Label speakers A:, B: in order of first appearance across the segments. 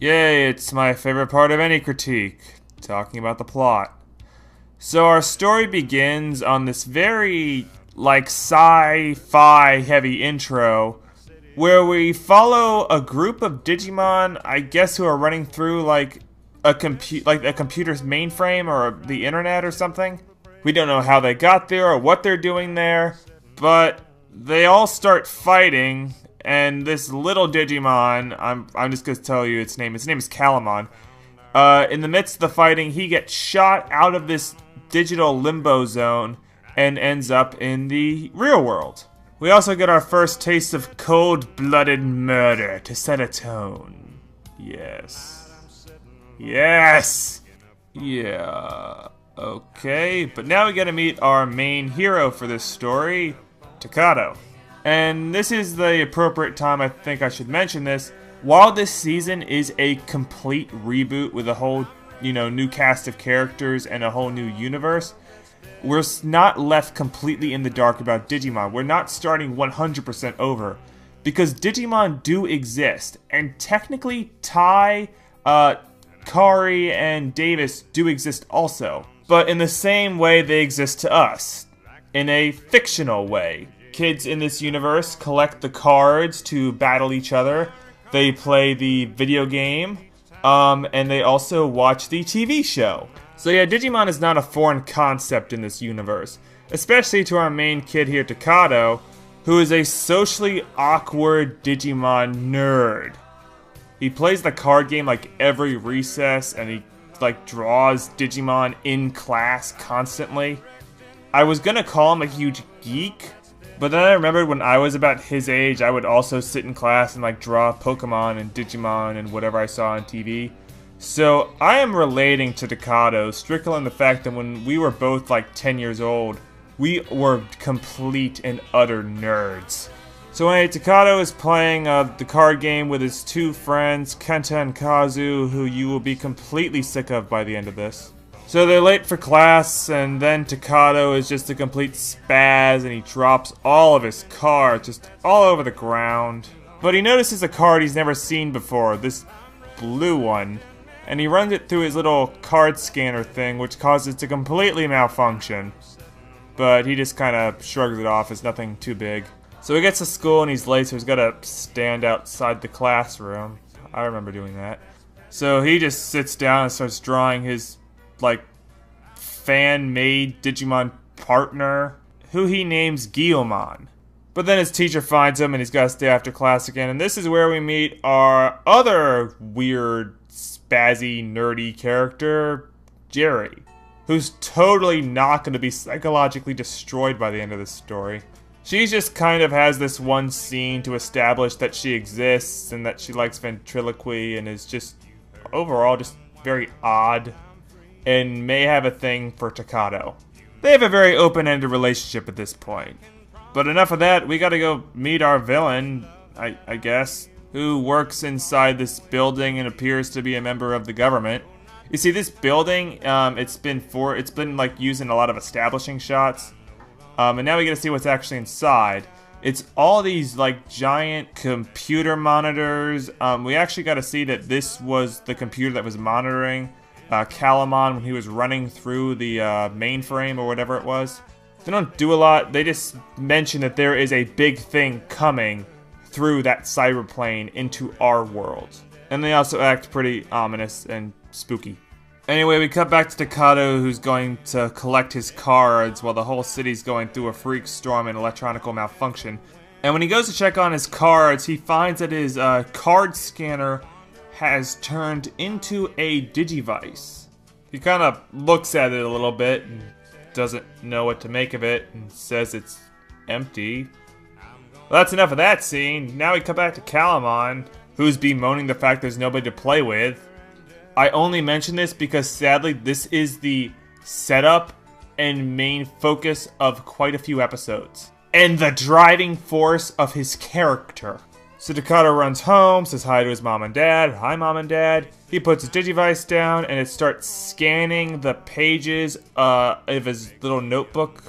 A: Yay, it's my favorite part of any critique, talking about the plot. So our story begins on this very, sci-fi heavy intro, where we follow a group of Digimon, I guess, who are running through, a computer's mainframe or the internet or something. We don't know how they got there or what they're doing there, but they all start fighting. And this little Digimon, I'm just gonna tell you its name. Its name is Calamon. In the midst of the fighting, he gets shot out of this digital limbo zone and ends up in the real world. We also get our first taste of cold-blooded murder to set a tone. Yes. Yes! Yeah. Okay, but now we get to meet our main hero for this story, Takato. And this is the appropriate time I think I should mention this. While this season is a complete reboot with a whole, new cast of characters and a whole new universe, we're not left completely in the dark about Digimon. We're not starting 100% over, because Digimon do exist, and technically Tai, Kari, and Davis do exist also. But in the same way they exist to us, in a fictional way. Kids in this universe collect the cards to battle each other. They play the video game, and they also watch the TV show. So yeah, Digimon is not a foreign concept in this universe, especially to our main kid here, Takato, who is a socially awkward Digimon nerd. He plays the card game every recess, and he draws Digimon in class constantly. I was gonna call him a huge geek, but then I remembered when I was about his age, I would also sit in class and draw Pokemon and Digimon and whatever I saw on TV. So I am relating to Takato strictly on the fact that when we were both 10 years old, we were complete and utter nerds. So anyway, Takato is playing the card game with his two friends, Kenta and Kazu, who you will be completely sick of by the end of this. So they're late for class, and then Takato is just a complete spaz, and he drops all of his cards just all over the ground. But he notices a card he's never seen before, this blue one, and he runs it through his little card scanner thing, which causes it to completely malfunction. But he just kind of shrugs it off as nothing too big. So he gets to school and he's late, so he's got to stand outside the classroom. I remember doing that. So he just sits down and starts drawing his fan-made Digimon partner, who he names Guillemon. But then his teacher finds him and he's got to stay after class again, and this is where we meet our other weird, spazzy, nerdy character, Jerry, who's totally not going to be psychologically destroyed by the end of this story. She just kind of has this one scene to establish that she exists and that she likes ventriloquy and is just, overall, just very odd, and may have a thing for Takato. They have a very open-ended relationship at this point. But enough of that, we gotta go meet our villain, I guess, who works inside this building and appears to be a member of the government. You see, this building, it's been used in a lot of establishing shots, and now we get to see what's actually inside. It's all these giant computer monitors. We actually got to see that this was the computer that was monitoring Calamon when he was running through the mainframe or whatever it was. They don't do a lot. They just mention that there is a big thing coming through that cyberplane into our world. And they also act pretty ominous and spooky. Anyway, we cut back to Takato, who's going to collect his cards while the whole city's going through a freak storm and electronic malfunction. And when he goes to check on his cards, he finds that his card scanner has turned into a Digivice. He kind of looks at it a little bit and doesn't know what to make of it and says it's empty. Well, that's enough of that scene. Now we cut back to Calamon, who's bemoaning the fact there's nobody to play with. I only mention this because sadly this is the setup and main focus of quite a few episodes, and the driving force of his character. So Takato runs home, says hi to his mom and dad. Hi, Mom and Dad. He puts his Digivice down, and it starts scanning the pages of his little notebook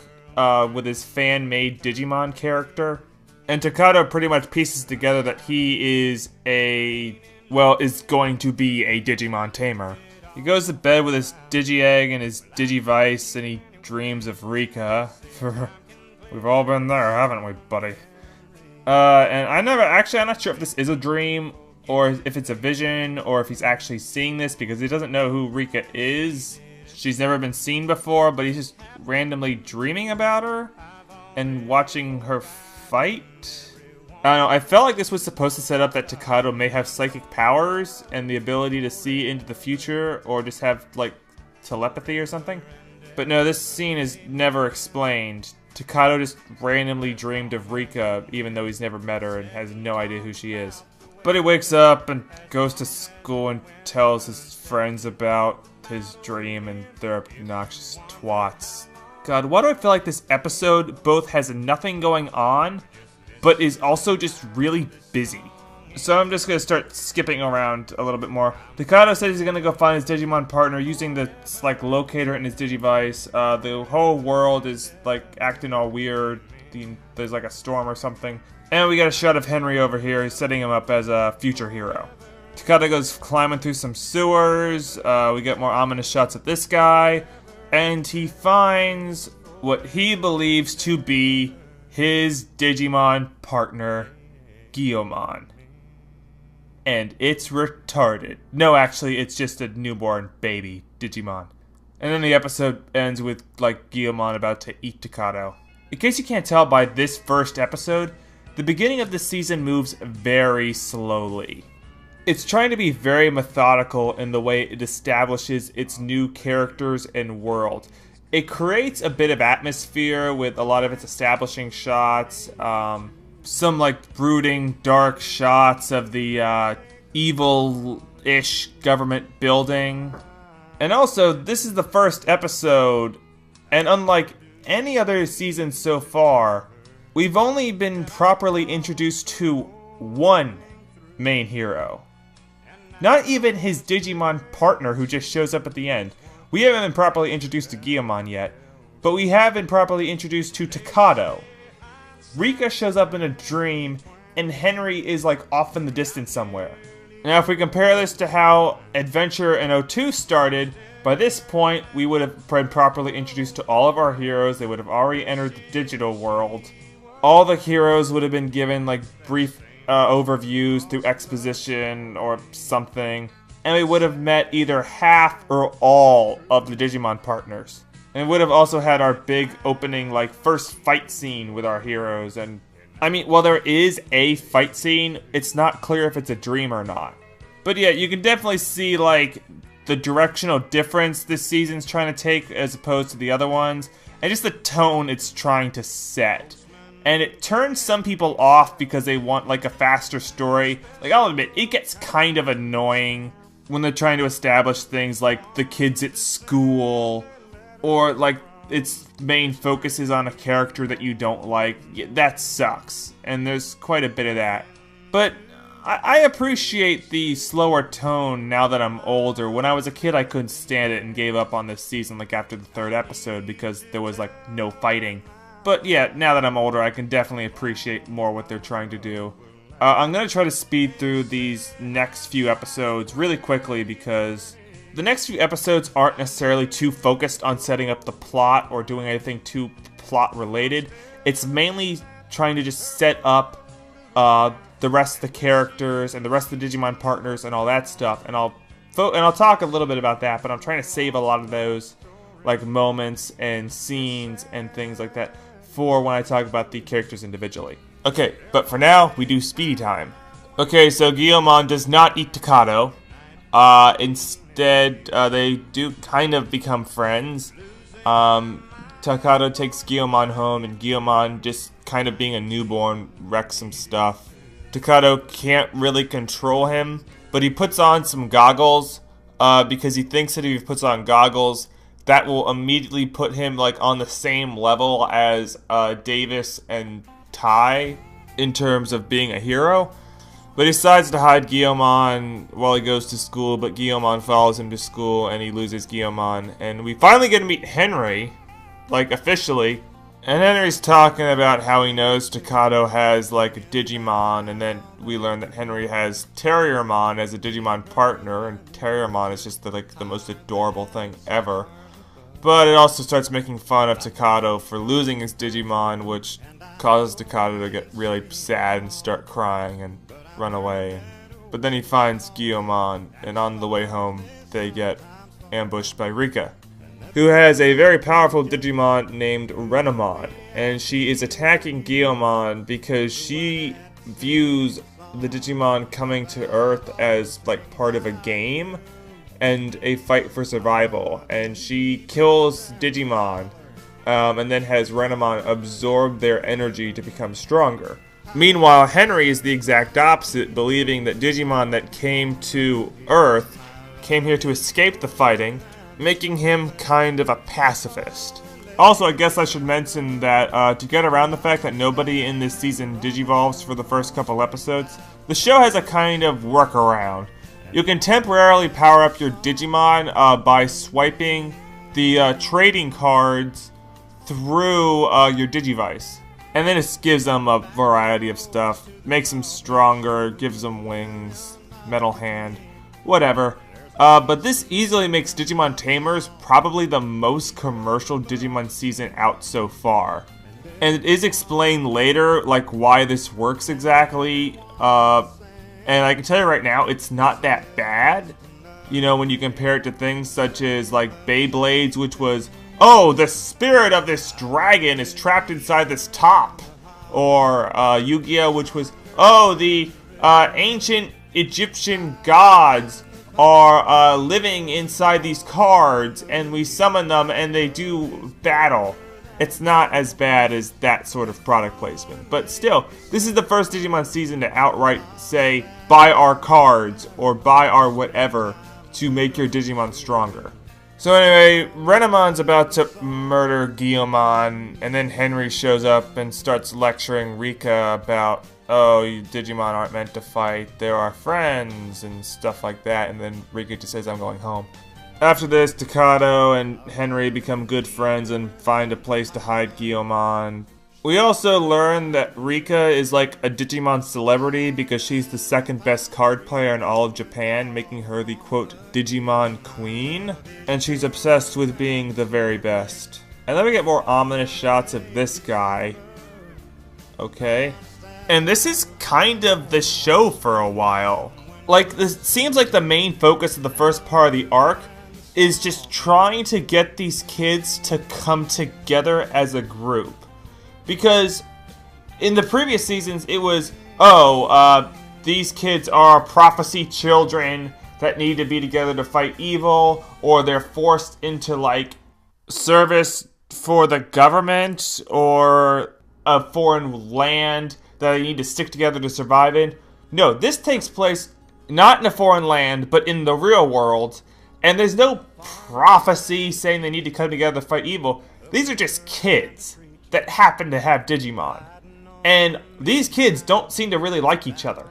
A: with his fan-made Digimon character. And Takato pretty much pieces together that he is a well, is going to be a Digimon Tamer. He goes to bed with his Digi-Egg and his Digivice, and he dreams of Rika. We've all been there, haven't we, buddy? And I'm not sure if this is a dream, or if it's a vision, or if he's actually seeing this, because he doesn't know who Rika is. She's never been seen before, but he's just randomly dreaming about her, and watching her fight. I don't know, I felt like this was supposed to set up that Takato may have psychic powers and the ability to see into the future, or just have, like, telepathy or something. But no, this scene is never explained. Takato just randomly dreamed of Rika, even though he's never met her and has no idea who she is. But he wakes up and goes to school and tells his friends about his dream, and they're obnoxious twats. God, why do I feel like this episode both has nothing going on, but is also just really busy? So I'm just going to start skipping around a little bit more. Takato says he's going to go find his Digimon partner using the, like, locator in his Digivice. The whole world is, like, acting all weird. There's, like, a storm or something. And we got a shot of Henry over here. He's setting him up as a future hero. Takato goes climbing through some sewers. We get more ominous shots of this guy. And he finds what he believes to be his Digimon partner, Guilmon. And it's retarded. No, actually, it's just a newborn baby Digimon. And then the episode ends with, like, Guilmon about to eat Takato. In case you can't tell by this first episode, the beginning of the season moves very slowly. It's trying to be very methodical in the way it establishes its new characters and world. It creates a bit of atmosphere with a lot of its establishing shots, some, like, brooding, dark shots of the evil-ish government building. And also, this is the first episode, and unlike any other season so far, we've only been properly introduced to one main hero. Not even his Digimon partner who just shows up at the end. We haven't been properly introduced to Guilmon yet, but we have been properly introduced to Takato. Rika shows up in a dream, and Henry is, like, off in the distance somewhere. Now, if we compare this to how Adventure in 02 started, by this point, we would have been properly introduced to all of our heroes. They would have already entered the digital world. All the heroes would have been given, like, brief overviews through exposition or something. And we would have met either half or all of the Digimon partners. And we would have also had our big opening, like, first fight scene with our heroes. And, I mean, while there is a fight scene, it's not clear if it's a dream or not. But yeah, you can definitely see, like, the directional difference this season's trying to take as opposed to the other ones. And just the tone it's trying to set. And it turns some people off because they want, like, a faster story. Like, I'll admit, it gets kind of annoying when they're trying to establish things like the kids at school, or, like, its main focus is on a character that you don't like. Yeah, that sucks. And there's quite a bit of that. But I appreciate the slower tone now that I'm older. When I was a kid, I couldn't stand it and gave up on this season, like, after the third episode because there was, like, no fighting. But yeah, now that I'm older, I can definitely appreciate more what they're trying to do. I'm going to try to speed through these next few episodes really quickly because the next few episodes aren't necessarily too focused on setting up the plot or doing anything too plot related. It's mainly trying to just set up the rest of the characters and the rest of the Digimon partners and all that stuff. And I'll talk a little bit about that, but I'm trying to save a lot of those, like, moments and scenes and things like that for when I talk about the characters individually. Okay, but for now, we do speedy time. Okay, so Guilmon does not eat Takato. Instead, they do kind of become friends. Takato takes Guilmon home, and Guilmon, just kind of being a newborn, wrecks some stuff. Takato can't really control him, but he puts on some goggles, because he thinks that if he puts on goggles, that will immediately put him, like, on the same level as Davis and Tai in terms of being a hero. But he decides to hide Guilmon while he goes to school, but Guilmon follows him to school and he loses Guilmon. And we finally get to meet Henry, like, officially. And Henry's talking about how he knows Takato has like a Digimon, and then we learn that Henry has Terriermon as a Digimon partner, and Terriermon is just the most adorable thing ever. But it also starts making fun of Takato for losing his Digimon, which causes Takato to get really sad and start crying and run away. But then he finds Guillemon, and on the way home, they get ambushed by Rika, who has a very powerful Digimon named Renamon, and she is attacking Guillemon because she views the Digimon coming to Earth as like part of a game and a fight for survival, and she kills Digimon and then has Renamon absorb their energy to become stronger. Meanwhile, Henry is the exact opposite, believing that Digimon that came to Earth came here to escape the fighting, making him kind of a pacifist. Also, I guess I should mention that to get around the fact that nobody in this season digivolves for the first couple episodes, the show has a kind of workaround. You can temporarily power up your Digimon by swiping the trading cards through your Digivice. And then it gives them a variety of stuff. Makes them stronger, gives them wings, metal hand, whatever. But this easily makes Digimon Tamers probably the most commercial Digimon season out so far. And it is explained later, like, why this works exactly. And I can tell you right now, it's not that bad. You know, when you compare it to things such as, like, Beyblades, which was, oh, the spirit of this dragon is trapped inside this top. Or Yu-Gi-Oh, which was, oh, the ancient Egyptian gods are living inside these cards, and we summon them and they do battle. It's not as bad as that sort of product placement. But still, this is the first Digimon season to outright say, buy our cards, or buy our whatever, to make your Digimon stronger. So anyway, Renamon's about to murder Guillemon, and then Henry shows up and starts lecturing Rika about, oh, you Digimon aren't meant to fight, they're our friends, and stuff like that, and then Rika just says, I'm going home. After this, Takato and Henry become good friends and find a place to hide Guillemon. We also learn that Rika is like a Digimon celebrity because she's the second best card player in all of Japan, making her the, quote, Digimon queen. And she's obsessed with being the very best. And then we get more ominous shots of this guy. Okay. And this is kind of the show for a while. Like, this seems like the main focus of the first part of the arc is just trying to get these kids to come together as a group. Because in the previous seasons, it was, oh, these kids are prophecy children that need to be together to fight evil, or they're forced into, like, service for the government, or a foreign land that they need to stick together to survive in. No, this takes place not in a foreign land, but in the real world, and there's no prophecy saying they need to come together to fight evil. These are just kids that happen to have Digimon. And these kids don't seem to really like each other.